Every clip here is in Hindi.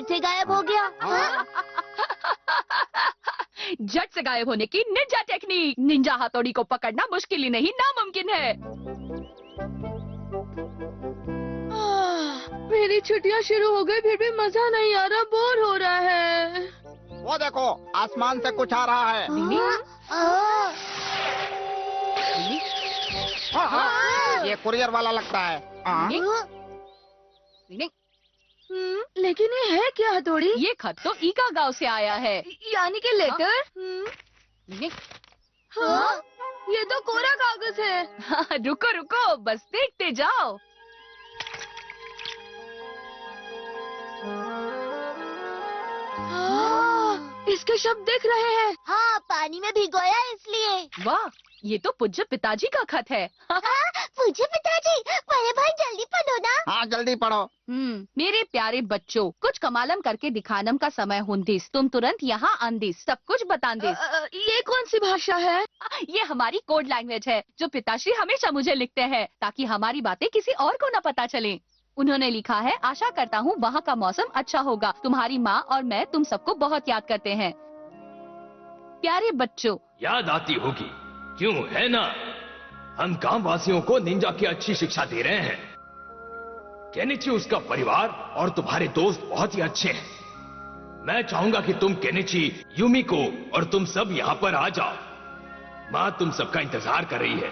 फिर से गायब हो गया। झट से गायब होने की निंजा टेक्निक। निंजा हथौड़ी को पकड़ना मुश्किल ही नहीं नामुमकिन है। मेरी छुट्टियां शुरू हो गई, फिर भी मजा नहीं आ रहा, बोर हो रहा है। वो देखो, आसमान से कुछ आ रहा है। ये कुरियर वाला लगता है। लेकिन ये है क्या हथौड़ी? ये खत तो ईगा गांव से आया है। यानी कि लेटर? हाँ, ये तो कोरा कागज है। रुको रुको, बस देखते जाओ। इसके शब्द दिख रहे हैं। हाँ, पानी में भिगोया इसलिए। वाह, ये तो पूज्य पिताजी का खत है। पूज्य पिताजी, बड़े भाई जल्दी पढ़ो ना। हाँ, जल्दी पढ़ो। मेरे प्यारे बच्चों, कुछ कमालम करके दिखानम का समय हुंदिस। तुम तुरंत यहाँ आंदिस, सब कुछ बतांदिस। ये कौन सी भाषा है? ये हमारी कोड लैंग्वेज है, जो पिताश्री हमेशा मुझे लिखते हैं, ताकि हमारी बातें किसी और को न पता चले। उन्होंने लिखा है, आशा करता हूँ वहाँ का मौसम अच्छा होगा। तुम्हारी माँ और मैं तुम सबको बहुत याद करते हैं। प्यारे बच्चों, याद आती होगी, क्यों है ना? हम गांव वासियों को निंजा की अच्छी शिक्षा दे रहे हैं। केनिची, उसका परिवार और तुम्हारे दोस्त बहुत ही अच्छे हैं। मैं चाहूंगा कि तुम केनिची, यूमिको और तुम सब यहाँ पर आ जाओ। माँ तुम सबका इंतजार कर रही है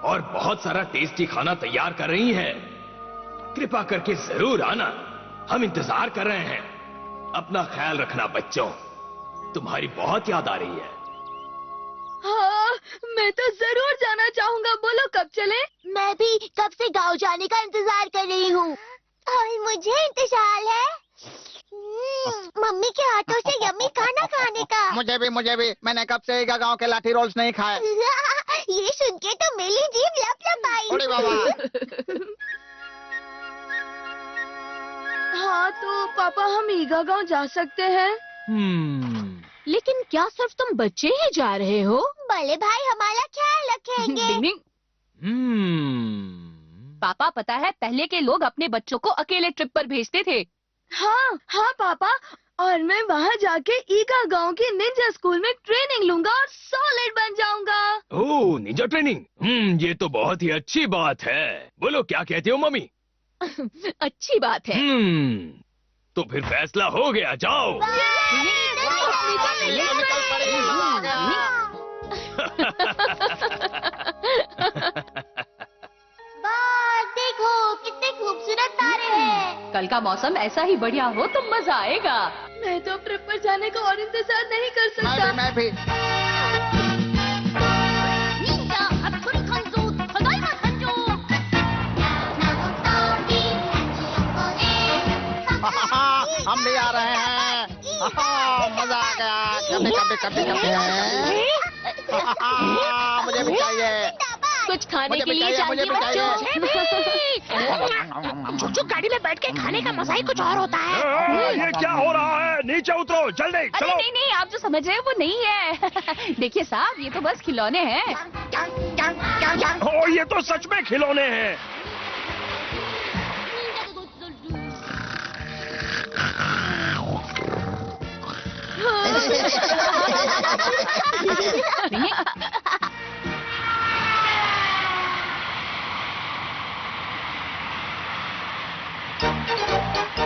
और बहुत सारा टेस्टी खाना तैयार कर रही है। कृपा करके जरूर आना, हम इंतजार कर रहे हैं। अपना ख्याल रखना बच्चों, तुम्हारी बहुत याद आ रही है। हाँ, मैं तो जरूर जाना चाहूँगा। बोलो कब चले? मैं भी कब से गांव जाने का इंतजार कर रही हूँ। और मुझे इंतजार है मम्मी के हाथों से यम्मी खाना खाने का। मुझे भी। मैंने कब से गांव के लाठी रोल्स नहीं खाए। ये सुन के तो मेरी जीभ लपलपाई। अरे बाबा। हाँ, तो पापा हम ईगा गांव जा सकते हैं? लेकिन क्या सिर्फ तुम बच्चे ही जा रहे हो? बड़े भाई हमारा ख्याल रखेंगे। पापा, पता है पहले के लोग अपने बच्चों को अकेले ट्रिप पर भेजते थे। हाँ हाँ पापा, और मैं वहाँ जाके ईगा गांव के निंजा स्कूल में ट्रेनिंग लूंगा और सॉलिड बन जाऊंगा। ओह, निंजा ट्रेनिंग। ये तो बहुत ही अच्छी बात है। बोलो क्या कहते हो मम्मी? अच्छी बात है। तो फिर फैसला हो गया, जाओ। देखो कितने खूबसूरत तारे हैं। कल का मौसम ऐसा ही बढ़िया हो तो मजा आएगा। मैं तो ट्रिप पर जाने का और इंतजार नहीं कर सकता। मैं भी। हम भी आ रहे हैं। मजा आ गया। कभी मुझे भी चाहिए। कुछ खाने के लिए चाहिए बच्चों। चुचु गाड़ी में बैठ के खाने का मजा ही कुछ और होता है। ये क्या हो रहा है? नीचे उतरो जल्दी, चलो। अरे नहीं, आप जो समझ रहे हैं वो नहीं है। देखिए साहब, ये तो बस खिलौने हैं। ओ, ये तो सच में खिलौने हैं।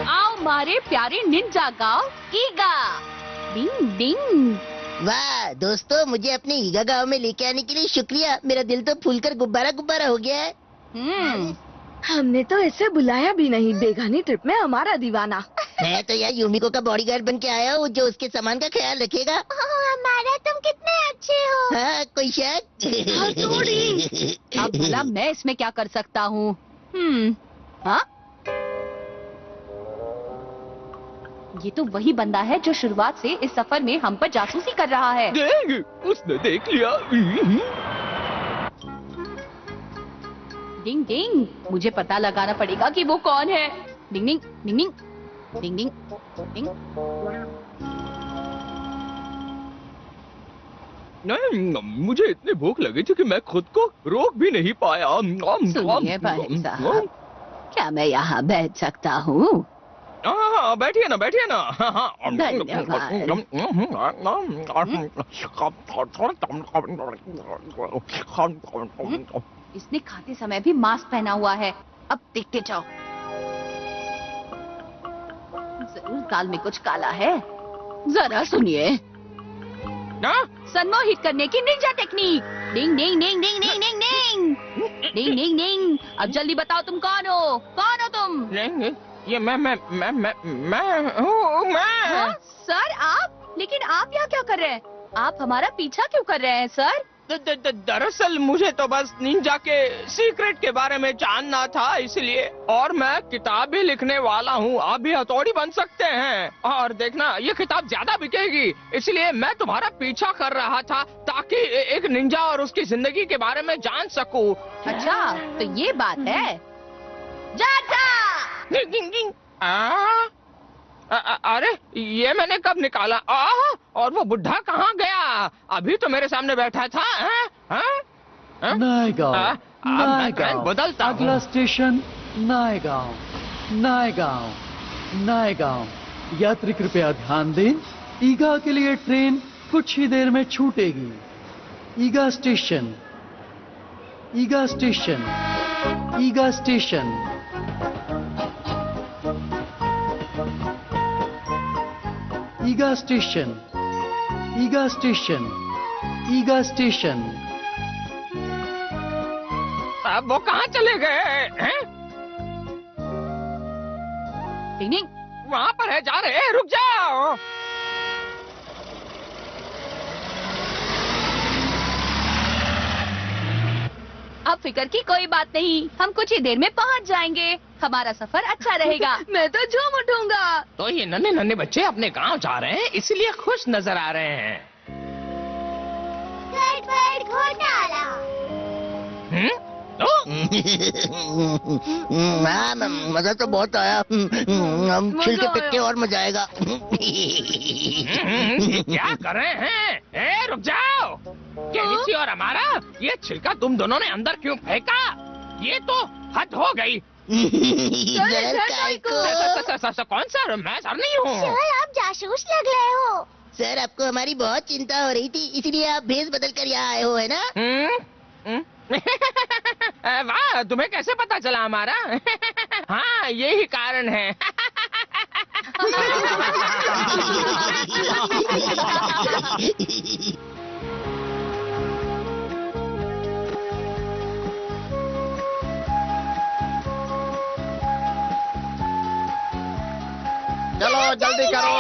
आओ मारे प्यारे निंजा गाँव ईगा। डिंग डिंग। वाह दोस्तों, मुझे अपने ईगा गांव में लेके आने के लिए शुक्रिया। मेरा दिल तो फूलकर गुब्बारा गुब्बारा हो गया है। हमने तो इसे बुलाया भी नहीं, बेगानी ट्रिप में हमारा दीवाना। मैं तो यार यूमिको का बॉडीगार्ड बन के आया हूँ, जो उसके सामान का ख्याल रखेगा। हमारा तुम कितने अच्छे हो। हाँ, कोई शक? अब भला मैं इसमें क्या कर सकता हूँ? हाँ, ये तो वही बंदा है जो शुरुआत से इस सफर में हम पर जासूसी कर रहा है। उसने देख लिया। डिंग डिंग, मुझे पता लगाना पड़ेगा कि वो कौन है। डिंग डिंग डिंग डिंग डिंग डिंग डिंग। नहीं, मुझे इतनी भूख लगी थी कि मैं खुद को रोक भी नहीं पाया। सुनिए भाई साहब, क्या मैं यहाँ बैठ सकता हूँ? बैठिए ना, बैठिए ना। इसने खाते समय भी मास्क पहना हुआ है। अब देखते जाओ, जरूर दाल में कुछ काला है। जरा सुनिए, सम्मोहित करने की निंजा टेक्निक। डिंग डिंग डिंग डिंग डिंग डिंग डिंग डिंग डिंग डिंग। अब जल्दी बताओ तुम कौन हो? कौन हो तुम? ये मैं हूँ। हाँ? सर आप? लेकिन आप यहाँ क्या कर रहे हैं? आप हमारा पीछा क्यों कर रहे हैं सर? दरअसल मुझे तो बस निंजा के सीक्रेट के बारे में जानना था, इसलिए। और मैं किताब भी लिखने वाला हूँ, आप भी हथौड़ी बन सकते हैं। और देखना, ये किताब ज्यादा बिकेगी, इसलिए मैं तुम्हारा पीछा कर रहा था ताकि एक निंजा और उसकी जिंदगी के बारे में जान सकूं। अच्छा, तो ये बात है। जाता! अरे ये मैंने कब निकाला? और वो बुढ़ा कहाँ गया? अभी तो मेरे सामने बैठा था। नायगांव, नायगांव। बदलता हूँ। अगला स्टेशन नायगांव, नायगांव, नायगांव। यात्री कृपया ध्यान दें, ईगा के लिए ट्रेन कुछ ही देर में छूटेगी। ईगा स्टेशन, ईगा स्टेशन, ईगा स्टेशन। ईगा स्टेशन, ईगा स्टेशन, ईगा स्टेशन। अब वो कहाँ चले गए हैं? टिंग वहाँ पर है, जा रहे हैं, रुक जाओ। अब फिक्र की कोई बात नहीं, हम कुछ ही देर में पहुंच जाएंगे। हमारा सफर अच्छा रहेगा। मैं तो झूम उठूंगा। तो ये नन्हे नन्हे बच्चे अपने गांव जा रहे हैं, इसलिए खुश नजर आ रहे हैं। गड़बड़ घोटाला। हाँ, मजा तो बहुत आया। हम छिलके पिक्के और मजा आएगा। क्या कर रहे हैं? रुक जाओ। केनिची और हमारा ये छिलका तुम दोनों ने अंदर क्यों फेंका? ये तो हद हो गई। जहर काय को? कौन सर? मैं सर नहीं हूँ। सर, आप जासूस लग रहे हो। सर, आपको हमारी बहुत चिंता हो रही थी, इसलिए आप भेष बदल कर यहाँ आए हो, है ना? वाह, तुम्हें कैसे पता चला हमारा? हाँ, यही कारण है। चलो जल्दी करो।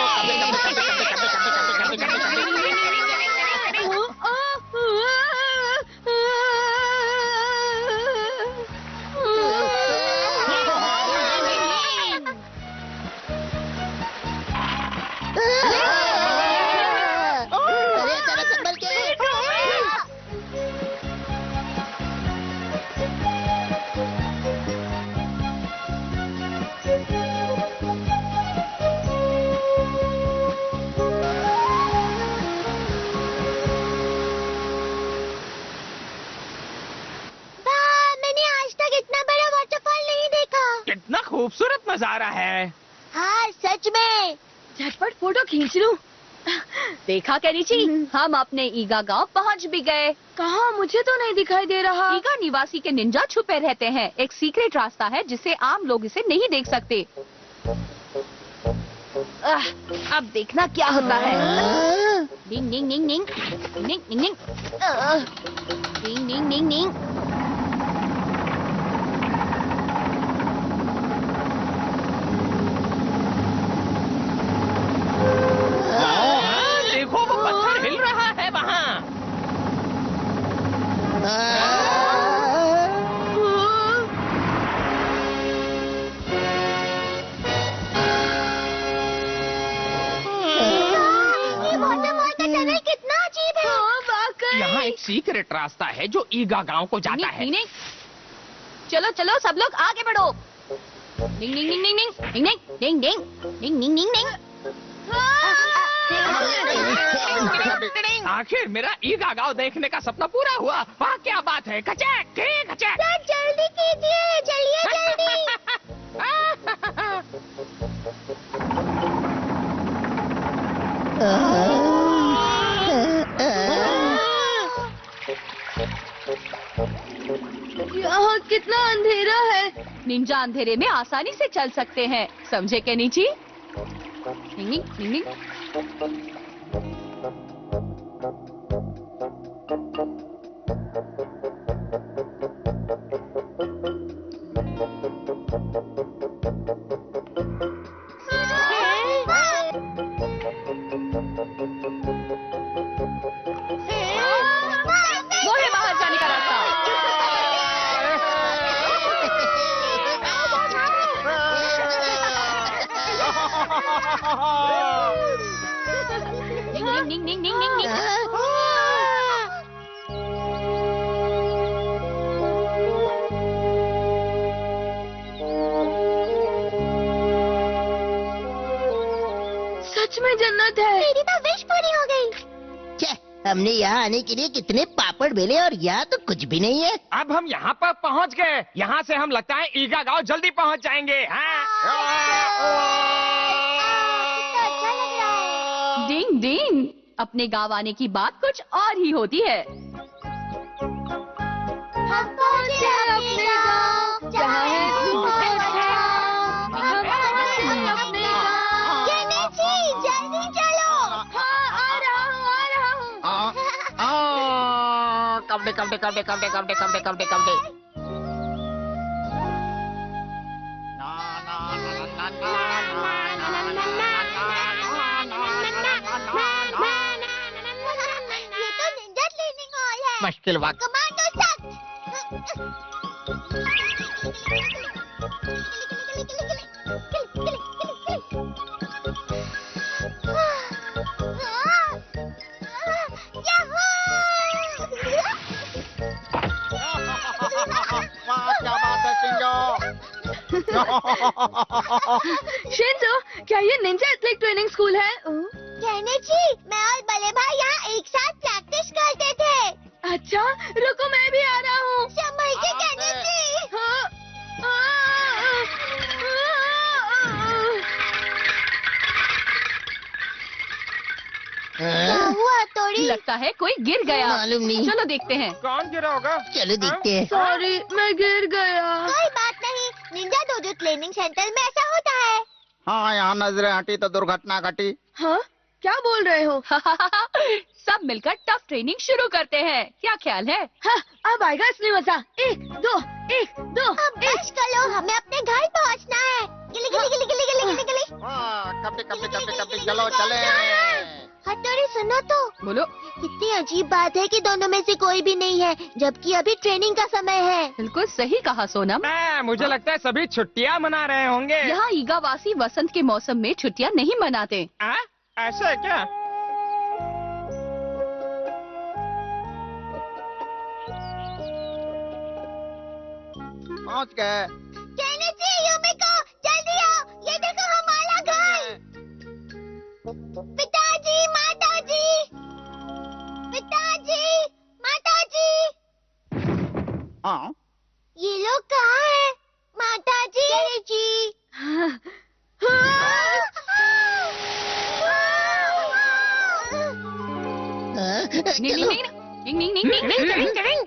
अरे जरा संभल के। मैंने आज तक इतना बड़ा वाटरफॉल नहीं देखा। कितना खूबसूरत नजारा है। हाँ, सच में। झटपट फोटो खींच लूं। देखा केनिची, हम अपने ईगा गांव पहुंच भी गए। कहाँ? मुझे तो नहीं दिखाई दे रहा। ईगा निवासी के निंजा छुपे रहते हैं। एक सीक्रेट रास्ता है जिसे आम लोग इसे नहीं देख सकते। अब देखना क्या होता है। डिंग डिंग डिंग डिंग डिंग डिंग डिंग डिंग डिंग डिंग डिंग। देखो, वो पत्थर हिल रहा है वहाँ। वाटरफॉल का टनल कितना अजीब है। वाकई। यहाँ एक सीक्रेट रास्ता है जो ईगा गांव को जाता है। डिंग डिंग। चलो चलो सब लोग आगे बढ़ो। डिंग डिंग डिंग डिंग डिंग डिंग डिंग डिंग डिंग डिंग डिंग। आखिर मेरा ईगा गांव देखने का सपना पूरा हुआ। वाह, क्या बात है। खचैक खचैक। सर, जल्दी कीजिए, चलिए जल्दी। यहाँ कितना अंधेरा है। निंजा अंधेरे में आसानी से चल सकते हैं, समझे केनिची? निंग निंग निंग। वो है बाहर जाने का रास्ता। निंग निंग निंग निंग निंग निंग। सच में जन्नत है। मेरी तो विश पूरी हो गई। छे, हमने यहाँ आने के लिए कितने पापड़ बेले और यहाँ तो कुछ भी नहीं है। अब हम यहाँ पर पहुँच गए। यहाँ से हम लगता है ईगा गांव जल्दी पहुँच जाएंगे। अच्छा लग रहा है। डिंग डिंग। अपने गांव आने की बात कुछ और ही होती है। हम पहुँचे अपने गाँव, जहाँ है सुबह छाँव। हम पहुँचे अपने गाँव। केनिची, जल्दी चलो। हाँ, आ रहा हूँ। कबड्डी कबड्डी कबड्डी कबड्डी कबड्डी कबड्डी कबड्डी कबड्डी। ये तो निंजा ट्रेनिंग हॉल है। मुश्किल वक्त। कमांडो सख्त। वाह, क्या बात है शिंजो। शिंजो, क्या ये निंजा एथलेटिक ट्रेनिंग स्कूल है? केनिची, मैं और बड़े भाई यहाँ एक साथ प्रैक्टिस करते थे। अच्छा, रुको मैं भी आ रहा हूँ। संभल के केनिची। हाँ, क्या हुआ तोड़ी? लगता है कोई गिर गया। मालूम नहीं। चलो देखते हैं। कौन गिरा होगा? चलो देखते हैं। सॉरी, मैं गिर गया। कोई बात नहीं, निंजा डोजो ट्रेनिंग सेंटर में ऐसा होता है। हाँ, यहाँ नजरें हटी तो दुर्घटना घटी। हाँ, क्या बोल रहे हो? सब मिलकर टफ ट्रेनिंग शुरू करते हैं, क्या ख्याल है? हाँ, अब आएगा असली मजा। 1 2 1 2 अब बस करो, हमें अपने घर पहुँचना है। गिली गिली गिली गिली गिली गिली गिली। कबड्डी कबड्डी कबड्डी कबड्डी, चलो चले। हथौड़ी सुनो तो, बोलो। कितनी अजीब बात है कि दोनों में से कोई भी नहीं है, जबकि अभी ट्रेनिंग का समय है। बिल्कुल सही कहा सोनम। मुझे लगता है सभी छुट्टियाँ मना रहे होंगे। यहाँ ईगावासी वसंत के मौसम में छुट्टियाँ नहीं मनाते। ऐसा है क्या? पहुँच गए। केनिची, युमिको, जल्दी आओ, ये देखो हमारा घर। पिताजी, माताजी, पिताजी, माताजी। हाँ, ये लोग कहाँ हैं? माताजी। केनिची। निंग निंग निंग निंग निंग निंग निंग निंग।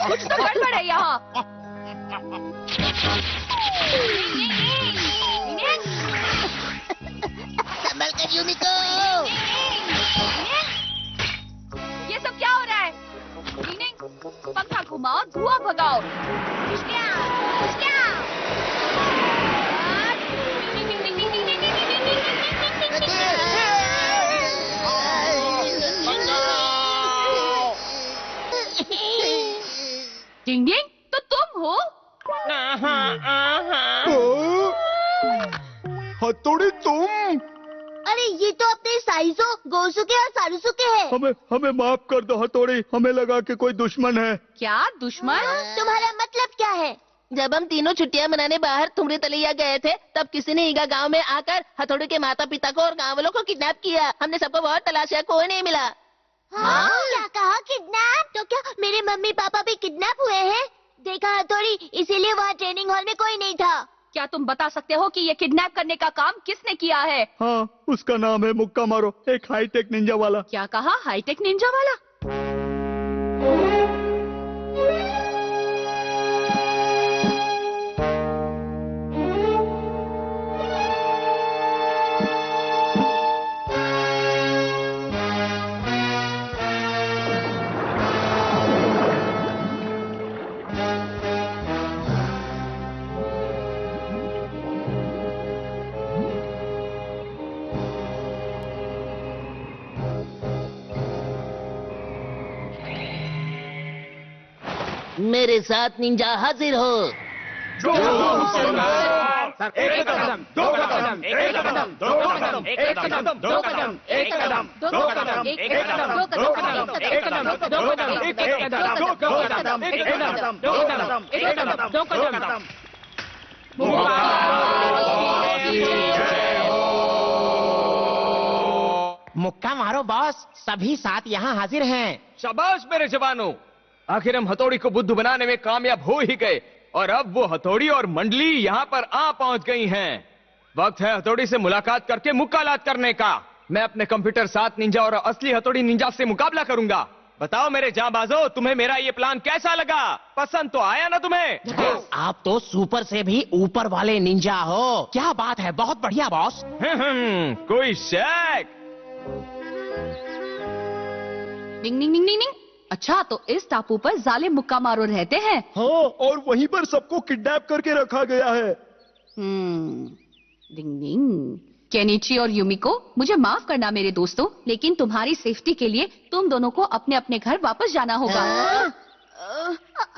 कुछ तो गड़बड़ है यहाँ। संभल कर यूमिको। ये सब क्या हो रहा है? निंग निंग, पंखा घुमाओ, धुआं भगाओ। डिंग डिंग, तो तुम हो? हथौड़ी तुम? अरे ये तो अपने साइजो, गोसुके और सारुसुके हैं। हमें माफ कर दो हथौड़ी, हमें लगा कि कोई दुश्मन है। क्या दुश्मन? तुम्हारा मतलब क्या है? जब हम तीनों छुट्टियां मनाने बाहर तुमरे तलैया गए थे, तब किसी ने ईगा गांव में आकर हथौड़ी के माता पिता को और गांव वालों को किडनैप किया। हमने सबको बहुत तलाशा, कोई नहीं मिला। हाँ? क्या कहा, किडनैप? तो क्या मेरे मम्मी पापा भी किडनैप हुए हैं? देखा हथौड़ी, इसीलिए वहाँ ट्रेनिंग हॉल में कोई नहीं था। क्या तुम बता सकते हो कि ये किडनैप करने का काम किसने किया है? हाँ, उसका नाम है मुक्का मारो, एक हाईटेक निंजा वाला। क्या कहा? हाईटेक निंजा वाला? मेरे साथ निंजा हाजिर हो। एक कदम, दो कदम, एक कदम, दो कदम, एक कदम, दो कदम, एक कदम, दो कदम, एक कदम, दो कदम, एक कदम, दो कदम, एक कदम, दो कदम, एक कदम, दो कदम, एक कदम, दो कदम। मुक्का मारो बॉस, सभी साथ यहाँ हाजिर हैं। शाबाश मेरे जवानों, आखिर हम हथौड़ी को बुद्धू बनाने में कामयाब हो ही गए और अब वो हथौड़ी और मंडली यहाँ पर आ पहुंच गई हैं। वक्त है हथौड़ी से मुलाकात करके मुकालात करने का। मैं अपने कंप्यूटर 7 निंजा और असली हथौड़ी निंजा से मुकाबला करूंगा। बताओ मेरे जांबाजों, तुम्हें मेरा ये प्लान कैसा लगा? पसंद तो आया ना तुम्हें? आप तो सुपर से भी ऊपर वाले निंजा हो। क्या बात है, बहुत बढ़िया बॉस। कोई शक? डिंग डिंग डिंग डिंग डिंग। अच्छा, तो इस टापू पर जालिम मुक्का मारो रहते हैं। हाँ, और वहीं पर सबको किडनैप करके रखा गया है। डिंग डिंग। केनिची और युमिको, मुझे माफ करना मेरे दोस्तों, लेकिन तुम्हारी सेफ्टी के लिए तुम दोनों को अपने अपने घर वापस जाना होगा।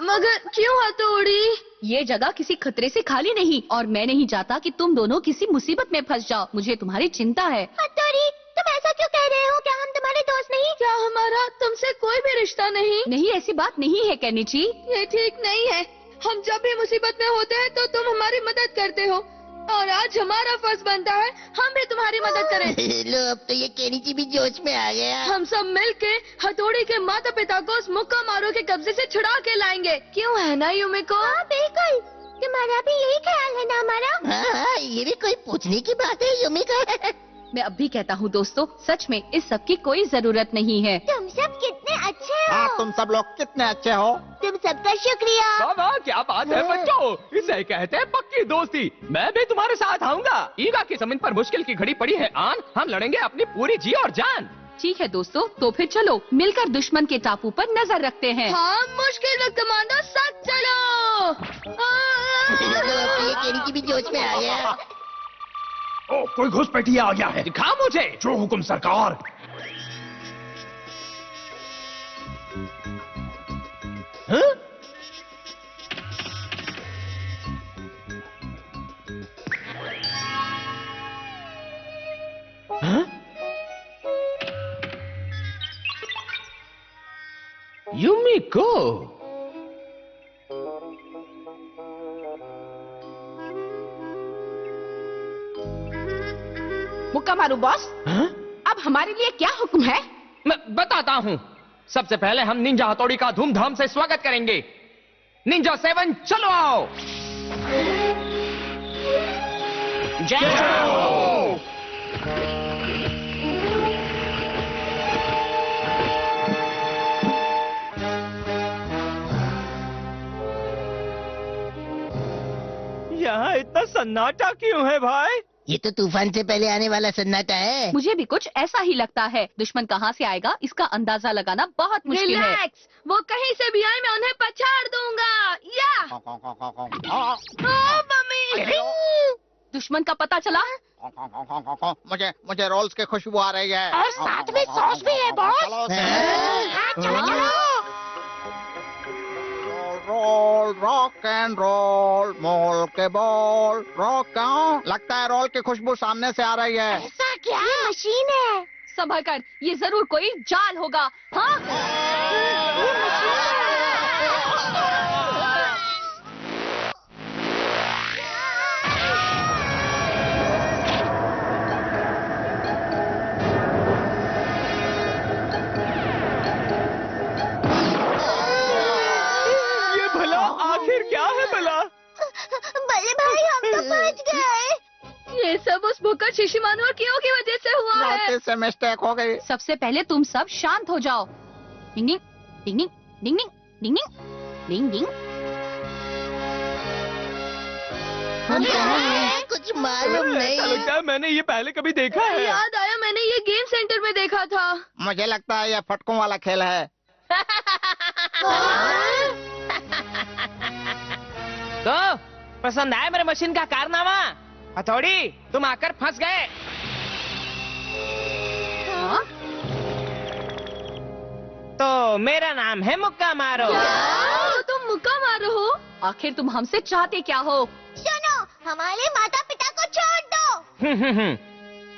मगर क्यों हथौड़ी? ये जगह किसी खतरे से खाली नहीं और मैं नहीं चाहता कि तुम दोनों किसी मुसीबत में फंस जाओ। मुझे तुम्हारी चिंता है। हथौड़ी, तुम ऐसा क्यों कह रहे हो? क्या हम तुम्हारे दोस्त नहीं? क्या हमारा तुमसे कोई भी रिश्ता नहीं? नहीं, ऐसी बात नहीं है केनिची। ये ठीक नहीं है। हम जब भी मुसीबत में होते हैं तो तुम हमारी मदद करते हो और आज हमारा फर्ज बनता है हम भी तुम्हारी मदद करें। लो, अब तो ये केनिची भी जोश में आ गया। हम सब मिलके हथौड़ी के माता पिता को उस मुक्का मारो के कब्जे से छुड़ा के लाएंगे। क्यों है ना युमिको? हाँ बिल्कुल, तुम्हारा भी यही ख्याल है ना हमारा? हाँ, ये भी कोई पूछने की बात है युमिका। मैं अब भी कहता हूँ दोस्तों, सच में इस सब की कोई जरूरत नहीं है। तुम सब कितने अच्छे हो। हाँ, तुम सब लोग कितने अच्छे हो। तुम सबका शुक्रिया। वाह, क्या बात है बच्चों, इसे कहते हैं पक्की दोस्ती। मैं भी तुम्हारे साथ आऊंगा। ईगा की जमीन पर मुश्किल की घड़ी पड़ी है आन, हम लड़ेंगे अपनी पूरी जी और जान। ठीक है दोस्तों, तो फिर चलो मिलकर दुश्मन के टापू पर नजर रखते हैं। हाँ, मुश्किल वक्त कमांडो, साथ चलो। लो, अब तो ये केनिची भी जोश में आ गया। ओ, कोई घुसपैठिया आ गया है। दिखा मुझे। जो हुकुम सरकार। हाँ? हाँ? युमिको, मुक्का मारो बॉस। हाँ? अब हमारे लिए क्या हुक्म है? मैं बताता हूँ। सबसे पहले हम निंजा हथौड़ी का धूमधाम से स्वागत करेंगे। निंजा 7 चलो आओ। यहाँ इतना सन्नाटा क्यों है भाई? ये तो तूफान से पहले आने वाला सन्नाटा है। मुझे भी कुछ ऐसा ही लगता है। दुश्मन कहाँ से आएगा इसका अंदाजा लगाना बहुत मुश्किल है। रिलैक्स, वो कहीं से भी आए मैं उन्हें पछाड़ दूंगा। या मम्मी, दुश्मन का पता चला? मुझे रोल्स की खुशबू आ रही है। और साथ में सॉस भी है बॉस। हाँ, चलो चलो। रोल, रॉक एंड रोल, मोल के बॉल, रॉक। क्यों लगता है रोल की खुशबू सामने से आ रही है? ऐसा क्या? ये मशीन है। संभल कर, ये जरूर कोई जाल होगा। हाँ? ये भला आखिर क्या है भला? बल्ले भाई, हम तो शिशिमानु और कियो की वजह से हुआ है। गलती से मिस्टेक हो गई। सबसे पहले तुम सब शांत हो जाओ। डिंग डिंग डिंग डिंग डिंग डिंग डिंग डिंग डिंग। कुछ मालूम नहीं। ऐसा लगता है मैंने ये पहले कभी देखा है। याद आया, मैंने ये गेम सेंटर में देखा था। मुझे लगता है ये फटकों वाला खेल है। तो पसंद आया मेरे मशीन का कारनामा? हथौड़ी, तुम आकर फंस गए। हाँ? तो मेरा नाम है मुक्का मारो। तो तुम मुक्का मारो हो? आखिर तुम हमसे चाहते क्या हो? सुनो, हमारे माता पिता को छोड़ दो।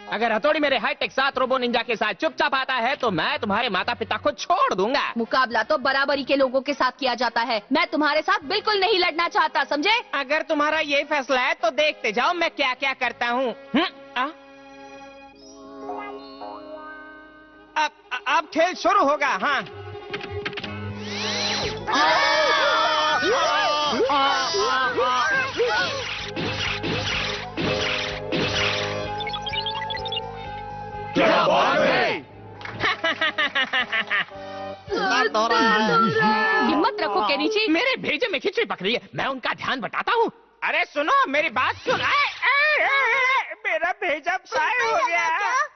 अगर हथौड़ी मेरे हाईटेक 7 रोबो निंजा के साथ चुपचाप आता है तो मैं तुम्हारे माता पिता को छोड़ दूंगा। मुकाबला तो बराबरी के लोगों के साथ किया जाता है। मैं तुम्हारे साथ बिल्कुल नहीं लड़ना चाहता, समझे? अगर तुम्हारा ये फैसला है तो देखते जाओ मैं क्या क्या करता हूँ। अब खेल शुरू होगा। हाँ, क्या बात है? हिम्मत रखो केनिची। मेरे भेजे में खिचड़ी पकड़ी है, मैं उनका ध्यान बटाता हूँ। अरे सुनो, मेरी बात सुन। मेरा भेजा फ्राई हो गया।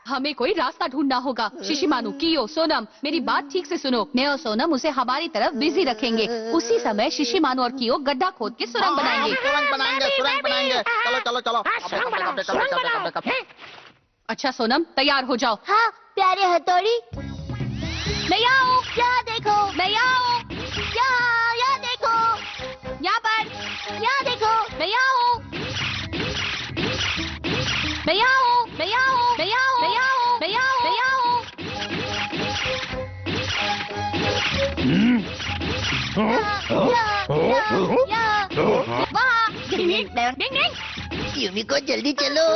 हमें कोई रास्ता ढूंढना होगा। शिशिमानु, कियो, सोनम, मेरी बात ठीक से सुनो। मैं और सोनम उसे हमारी तरफ बिजी रखेंगे। उसी समय शिशिमानु और कियो गड्ढा खोद के सुरंग बनाएंगे। सुरंग बनाएंगे। चलो चलो। अच्छा सोनम, तैयार हो जाओ। हाँ प्यारे हथौड़ी, मैं आओ, यहाँ देखो, मैं आओ, यहाँ देखो, यहाँ पर, यहाँ देखो। मैं आओ, मैं आओ, मैं आओ, मैं आओ, मैं आओ, मैं आओ, मैं आओ। वहाँ, डिंग डिंग, डिंग डिंग, यूनिको जल्दी चलो।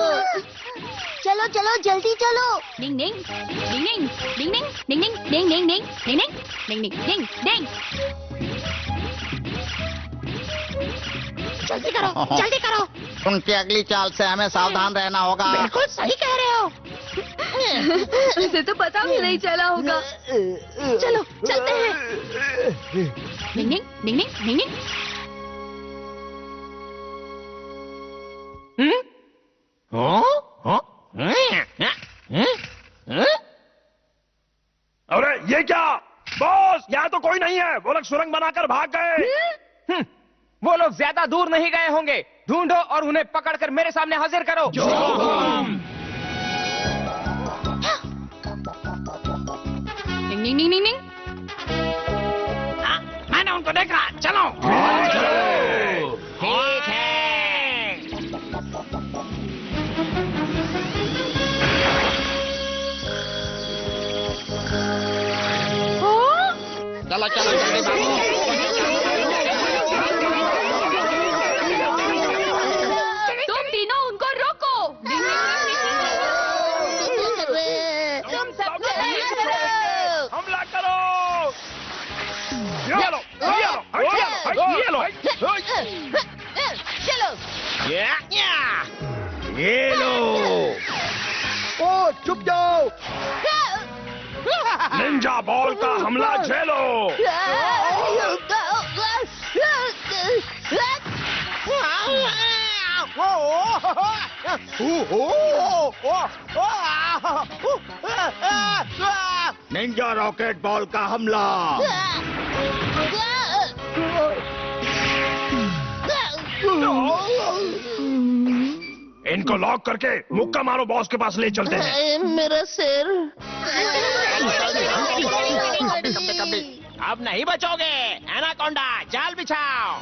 चलो चलो जल्दी चलो। डिंग डिंग, डिंग डिंग, डिंग डिंग, डिंग डिंग, डिंग डिंग, डिंग डिंग, डिंग डिंग, डिंग डिंग। जल्दी करो, जल्दी करो। उनकी अगली चाल से हमें सावधान रहना होगा। बिल्कुल सही कह रहे हो। इसे तो पता भी नहीं चला होगा। चलो चलते हैं। डिंग डिंग, डिंग डिंग, डिंग डिंग। अरे ये क्या बॉस, यहाँ तो कोई नहीं है। वो लोग सुरंग बनाकर भाग गए। वो लोग ज्यादा दूर नहीं गए होंगे। ढूंढो और उन्हें पकड़कर मेरे सामने हाजिर करो। डिंग डिंग, डिंग डिंग, डिंग। मैंने उनको देखा। चलो। ठीक है। चलो जल्दी भागो। तुम तीनों उनको रोको। डिंग डिंग, डिंग डिंग। तुम सब करो। हमला करो। ये लो, ये लो, ये लो, ये लो। चलो। ये लो। ओ चुप जाओ। निंजा बॉल का हमला झेलो। निंजा रॉकेट बॉल का हमला। इनको लॉक करके मुक्का मारो बॉस के पास ले चलते हैं। मेरा सिर। अब नहीं बचोगे। एनाकोंडा, जाल बिछाओ।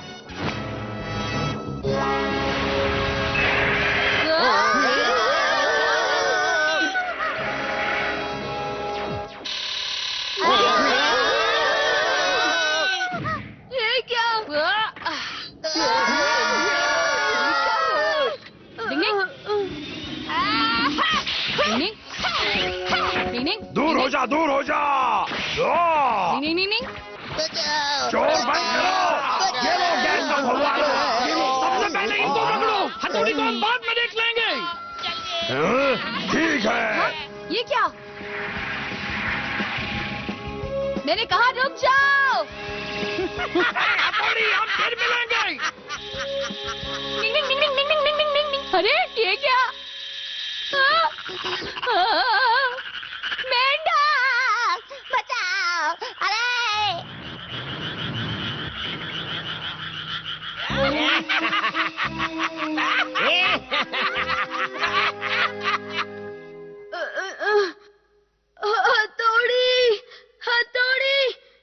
ये क्या? डिंग डिंग, डिंग डिंग, डिंग डिंग। दूर हो जा, दूर हो जा। डिंग डिंग, डिंग डिंग। चोर बंद करो। ये लो गैस का फव्वारा। सबसे पहले इनको पकड़ो। हथौड़ी को हम बाद में देख लेंगे। ठीक है। ये क्या? मैंने कहा रुक जाओ। हम फिर मिलेंगे। डिंग डिंग डिंग डिंग डिंग डिंग डिंग डिंग डिंग। अरे ये क्या? मेंढक बचाओ! अरे हथौड़ी, हथौड़ी,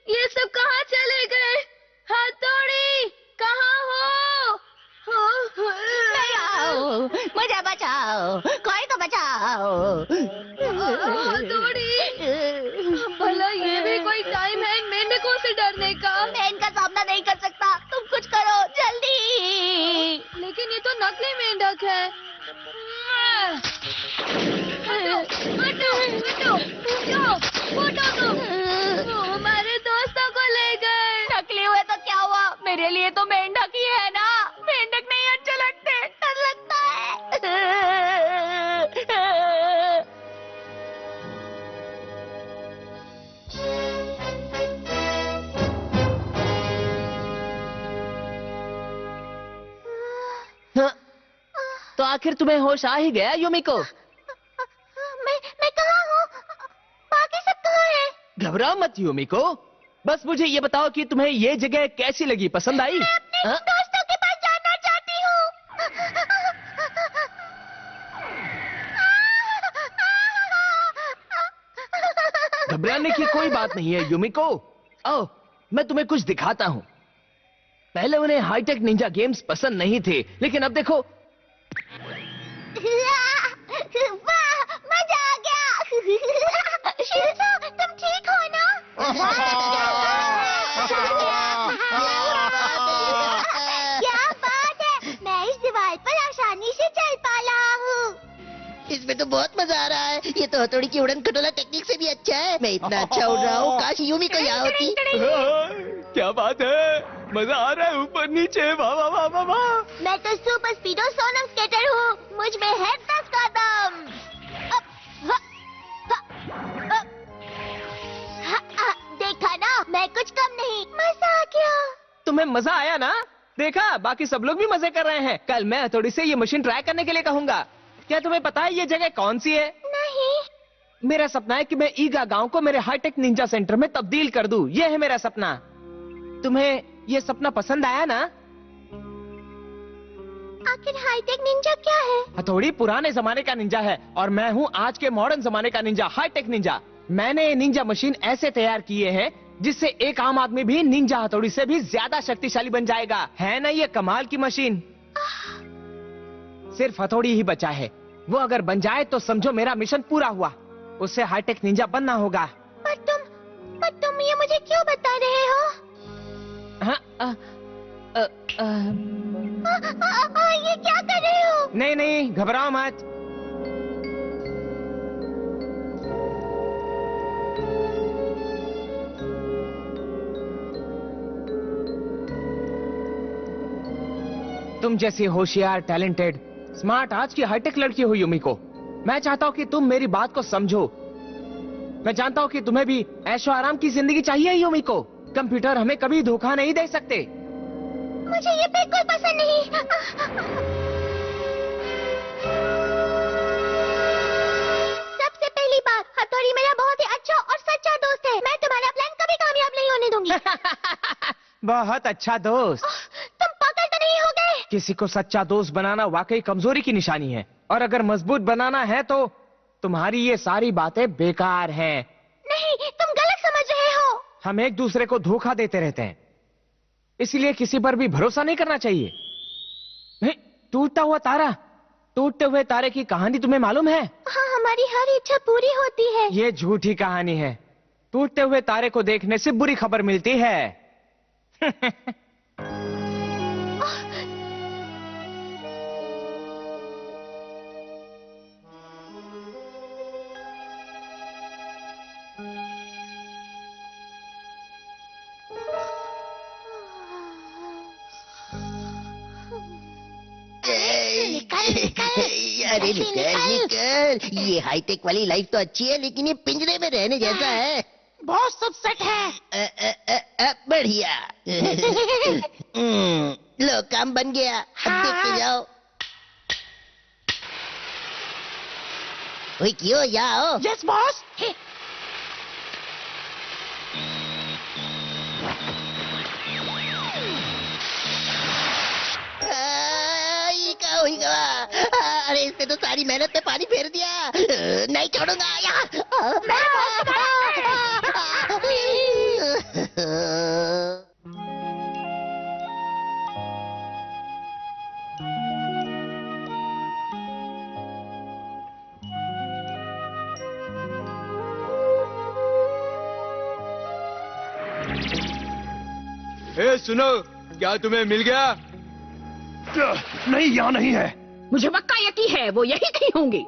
ये सब कहाँ चले गए? हथौड़ी, कहाँ हो? बचाओ! मुझे बचाओ! कोई तो बचाओ! हथौड़ी, भला ये भी कोई टाइम है इन मेंढकों से डरने का? मैं इनका सामना नहीं कर सकता। तुम कुछ करो जल्दी। लेकिन ये तो नकली मेंढक है। हटो, हटो, हटो, हटो तुम। वो हमारे दोस्तों को ले गए। नकली हुए तो क्या हुआ? मेरे लिए तो मेंढक ही है ना। मेंढक नहीं अच्छे लगते। डर लगता है। हाँ, तो आखिर तुम्हें होश आ ही गया युमिको। मैं कहाँ हूँ? बाकी सब कहाँ हैं? घबराओ मत युमिको, बस मुझे ये बताओ कि तुम्हें ये जगह कैसी लगी, पसंद आई? मैं अपने हाँ? दोस्तों के पास जाना चाहती हूँ। घबराने की कोई बात नहीं है युमिको। आओ, मैं तुम्हें कुछ दिखाता हूँ। पहले उन्हें हाईटेक निंजा गेम्स पसंद नहीं थे, लेकिन अब देखो। वाह, मजा आ गया। शिल्पा, तुम ठीक हो ना? क्या बात है, मैं इस दीवार पर आसानी से चल पा रहा हूँ। इसमें तो बहुत मजा आ रहा है। ये तो हथौड़ी की उड़न खटोला टेक्निक से भी अच्छा है। मैं इतना अच्छा उड़ रहा हूँ, काश युमिको यहाँ होती। क्या बात है, मजा आ रहा है ऊपर नीचे। वाह वाह वाह वाह वाह। मैं तो सुपर स्पीडो सोनम स्केटर हूँ। मुझ में है 10 कदम। देखा ना, मैं कुछ कम नहीं। मजा आ गया। तुम्हें मजा आया ना? देखा, बाकी सब लोग भी मजे कर रहे हैं। कल मैं हथौड़ी से ये मशीन ट्राई करने के लिए कहूंगा। क्या तुम्हें पता है ये जगह कौन सी है? नहीं। मेरा सपना है कि मैं ईगा गांव को मेरे हाईटेक निंजा सेंटर में तब्दील कर दूं। ये है मेरा सपना। तुम्हें ये सपना पसंद आया ना? आखिर हाईटेक निंजा क्या है? हथौड़ी पुराने जमाने का निंजा है और मैं हूँ आज के मॉडर्न जमाने का निंजा, हाईटेक निंजा। मैंने ये निंजा मशीन ऐसे तैयार किए हैं जिससे एक आम आदमी भी निंजा हथौड़ी से भी ज्यादा शक्तिशाली बन जाएगा। है ना ये कमाल की मशीन? सिर्फ हथौड़ी ही बचा है। वो अगर बन जाए तो समझो मेरा मिशन पूरा हुआ। उससे हाईटेक निंजा बनना होगा। पर तुम ये मुझे क्यों बता रहे हो? हाँ, ये क्या कर रहे हो? नहीं नहीं, घबराओ मत। तुम जैसी होशियार, टैलेंटेड, स्मार्ट आज की हाईटेक लड़की हो युमिको। मैं चाहता हूँ कि तुम मेरी बात को समझो। मैं जानता हूँ कि तुम्हें भी ऐशो आराम की जिंदगी चाहिए युमिको। कंप्यूटर हमें कभी धोखा नहीं दे सकते। मुझे ये बिल्कुल पसंद नहीं। सबसे पहली बात, हथौड़ी मेरा बहुत ही अच्छा और सच्चा दोस्त है। मैं तुम्हारा प्लान कभी कामयाब नहीं होने दूंगी। बहुत अच्छा दोस्त। तुम पागल तो नहीं हो गए? किसी को सच्चा दोस्त बनाना वाकई कमजोरी की निशानी है, और अगर मजबूत बनाना है तो तुम्हारी ये सारी बातें बेकार हैं। नहीं, तुम गलत समझ रहे हो। हम एक दूसरे को धोखा देते रहते हैं, इसलिए किसी पर भी भरोसा नहीं करना चाहिए। नहीं, टूटता हुआ तारा, टूटते हुए तारे की कहानी तुम्हें मालूम है? हाँ, हमारी हर इच्छा पूरी होती है। ये झूठी कहानी है। टूटते हुए तारे को देखने से बुरी खबर मिलती है। निकल निकल। अरे निकल निकल, ये हाईटेक वाली लाइफ तो अच्छी है लेकिन ये पिंजरे में रहने जैसा है। बहुत सब सेट है। बढ़िया। लो काम बन गया, अब देखते जाओ। ओए क्यों जाओ? Yes boss. अरे इसने तो सारी मेहनत पे पानी फेर दिया। नहीं छोड़ूंगा यहाँ। ए सुनो, क्या तुम्हें मिल गया? नहीं, यहाँ नहीं है। मुझे पक्का यकीन है वो यही कहीं होंगे।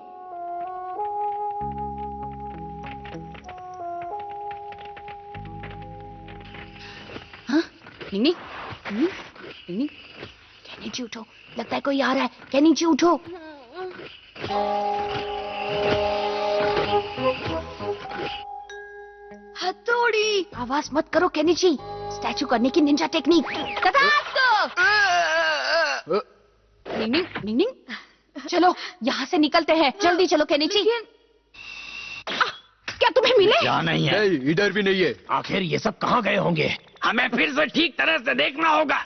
हाँ? निन्नी, निन्नी, कहनी जी उठो, लगता है कोई आ रहा है। कहनी जी उठो। हथौड़ी। आवाज मत करो कहनी जी, स्टैचू करने की निंजा टेक्निक। निंग निंग निंग, चलो यहाँ से निकलते हैं, जल्दी चलो केनिची। क्या तुम्हें मिले? यहाँ नहीं है। नहीं, इधर भी नहीं है। आखिर ये सब कहाँ गए होंगे? हमें फिर से ठीक तरह से देखना होगा।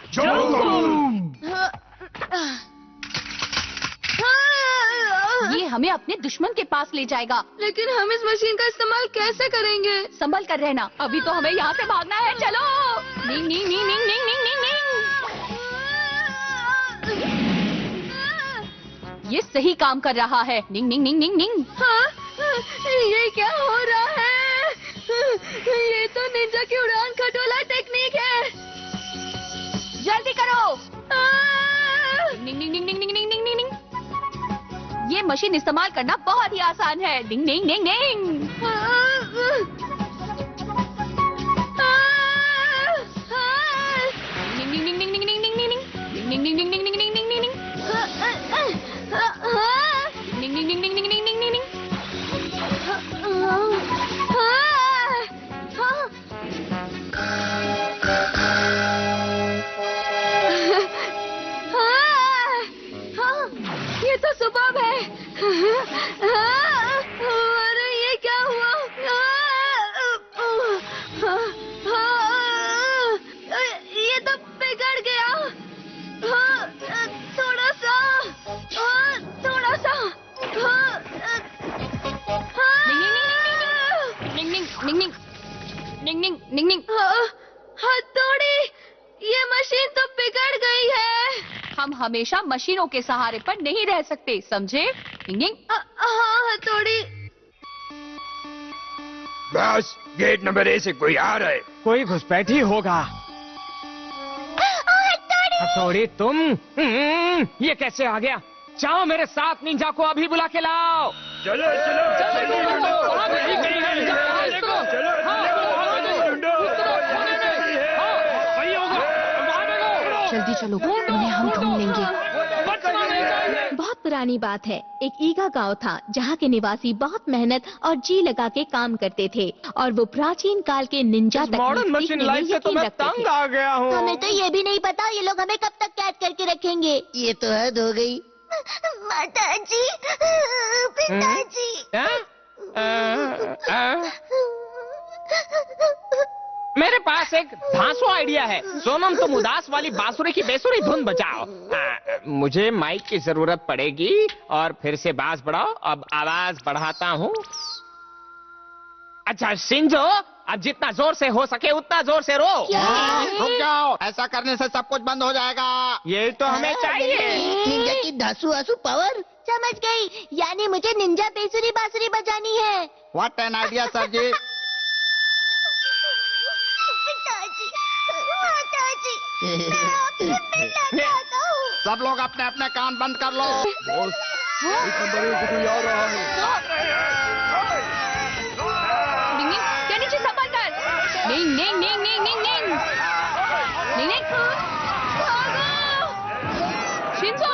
ये हमें अपने दुश्मन के पास ले जाएगा। लेकिन हम इस मशीन का इस्तेमाल कैसे करेंगे? संभल कर रहना, अभी तो हमें यहाँ से भागना है। चलो। निंग निंग निंग निंग निंग निंग निंग निंग। ये सही काम कर रहा है। निंग निंग निंग निंग निंग। हाँ? ये क्या हो रहा है? ये तो निंजा की उड़ान खटोला टेक्निक है। जल्दी करो। निंग निंग निंग निंग निंग निंग निंग निंग। ये मशीन इस्तेमाल करना बहुत ही आसान है। डिंग डिंग डिंग डिंग। ये तो सुबह है। अरे ये क्या हुआ? ये तो बिगड़ गया। थोड़ा सा। निंग निंग निंग निंग निंग निंग निंग निंग। हथौड़ी, ये मशीन तो बिगड़ गई है। हम हमेशा मशीनों के सहारे पर नहीं रह सकते, समझे? निंग निंग। हाँ हथौड़ी। बस गेट नंबर ए से कोई आ रहा है। कोई घुसपैठी होगा। हथौड़ी तुम? ये कैसे आ गया? जाओ मेरे साथ, निंजा को अभी बुला के लाओ। चलो जल्दी चलो, उन्हें हम ढूंढ लेंगे। बहुत पुरानी बात है। एक ईगा गांव था जहाँ के निवासी बहुत मेहनत और जी लगा के काम करते थे और वो प्राचीन काल के निंजा मॉडर्न मशीन लाइफ से तो मैं तंग आ गया हूँ। हमें तो ये भी नहीं पता ये लोग हमें कब तक कैद करके रखेंगे। ये तो हद हो गई। माताजी, पिताजी। मेरे पास एक धांसू आइडिया है। सोनम, तुम उदास वाली बांसुरी की बेसुरी धुन बजाओ। मुझे माइक की जरूरत पड़ेगी और फिर से बांस बढ़ाओ। अब आवाज बढ़ाता हूँ। अच्छा शिंजो, अब जितना जोर से हो सके उतना जोर से रो। रुक जाओ, ऐसा करने से सब कुछ बंद हो जाएगा। ये तो हमें चाहिए। निंजा की धांसू आंसू पावर। समझ गई, यानी मुझे निंजा बेसुरी बांसुरी बजानी है। व्हाट एन आइडिया सर जी। पिताजी, माताजी, मैं आपसे मिलना चाहता हूँ। सब लोग अपने अपने कान बंद कर लो। गेट नंबर ए से कोई आ रहा है। नीचे संभल कर। निंग निंग निंग निंग निंग निंग निंग निंग। शिंजो,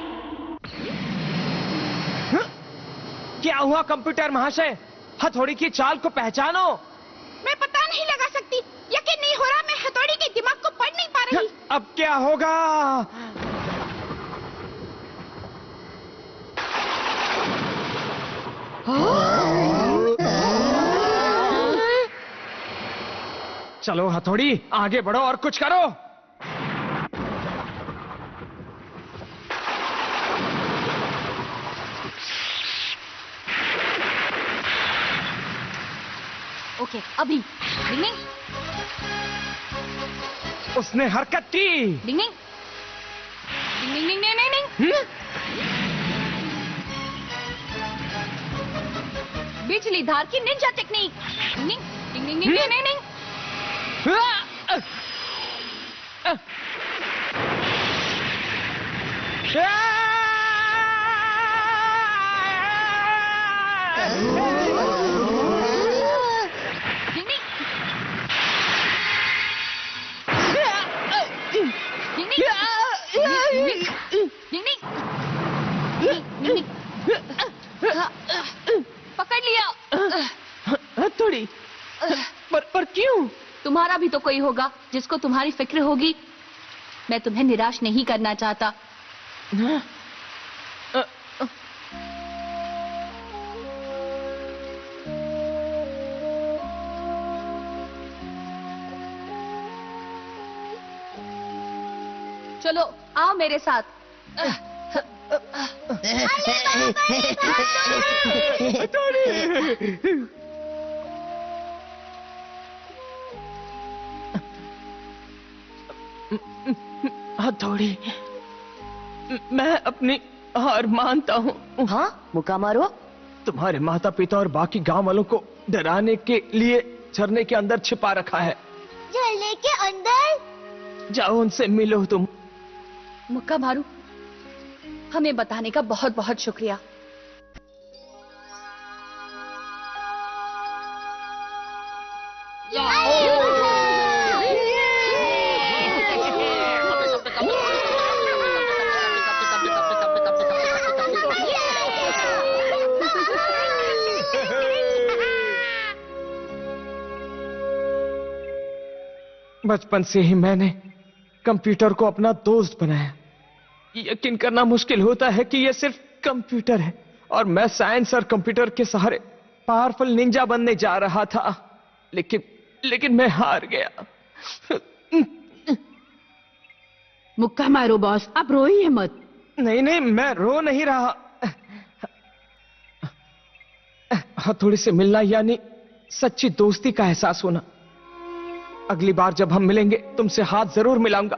क्या हुआ कंप्यूटर महाशय? हथौड़ी की चाल को पहचानो। मैं पता नहीं लगा सकती। यकीन नहीं हो रहा, मैं हथौड़ी के दिमाग को पढ़ नहीं पा रही। अब क्या होगा? चलो हथौड़ी, आगे बढ़ो और कुछ करो। ओके, अभी डिंग डिंग उसने हरकत की। डिंग डिंग डिंग डिंग डिंग डिंग डिंग। बिजली धार की निंजा टेक्निक। डिंग डिंग डिंग डिंग डिंग डिंग डिंग। पकड़ लिया। थोड़ी पर क्यों? तुम्हारा भी तो कोई होगा जिसको तुम्हारी फिक्र होगी। मैं तुम्हें निराश नहीं करना चाहता। चलो आओ मेरे साथ। हथौड़ी, मैं अपनी हार मानता हूँ। हाँ, मुक्का मारो। तुम्हारे माता पिता और बाकी गांव वालों को डराने के लिए झरने के अंदर छिपा रखा है। झरने के अंदर? जाओ उनसे मिलो तुम। मुक्का मारू, हमें बताने का बहुत बहुत शुक्रिया। बचपन से ही मैंने कंप्यूटर को अपना दोस्त बनाया। यकीन करना मुश्किल होता है कि यह सिर्फ कंप्यूटर है और मैं साइंस और कंप्यूटर के सहारे पावरफुल निंजा बनने जा रहा था। लेकिन मैं हार गया। मुक्का मारो बॉस, अब रोइए मत। नहीं, मैं रो नहीं रहा। हथौड़ी से मिलना यानी सच्ची दोस्ती का एहसास होना। अगली बार जब हम मिलेंगे तुमसे हाथ जरूर मिलाऊंगा।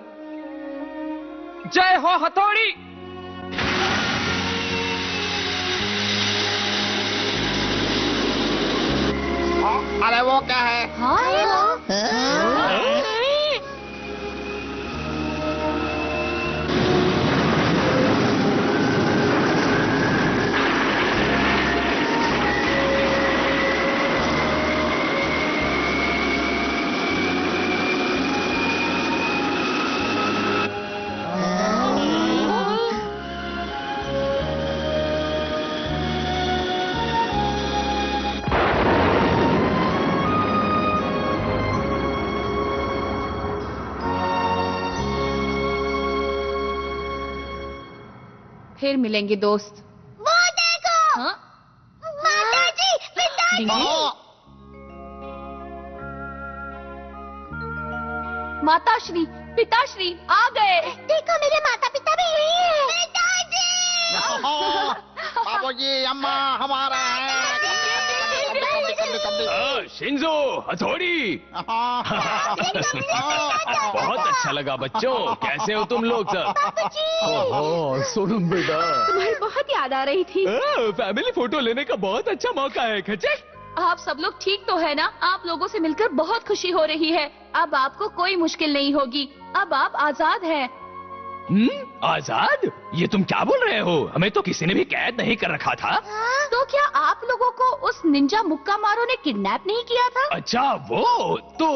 जय हो हथौड़ी। अरे वो क्या है? फिर मिलेंगे दोस्त। वो देखो। हाँ? माताजी, पिताजी। माताश्री, पिताश्री आ गए। देखो मेरे माता पिता भी यही हैं। पिताजी। बाबूजी, अम्मा हमारा है। शिंजो, हथौड़ी। बहुत अच्छा लगा बच्चों। कैसे हो तुम लोग सब? ओहो, सोनम बेटा। तुम्हारी बहुत याद आ रही थी। फैमिली फोटो लेने का बहुत अच्छा मौका है। खचे? आप सब लोग ठीक तो है ना? आप लोगों से मिलकर बहुत खुशी हो रही है। अब आपको कोई मुश्किल नहीं होगी। अब आप आजाद हैं। आजाद? ये तुम क्या बोल रहे हो? हमें तो किसी ने भी कैद नहीं कर रखा था। तो क्या आप लोगों को उस निंजा मुक्का मारो ने किडनैप नहीं किया था? अच्छा वो तो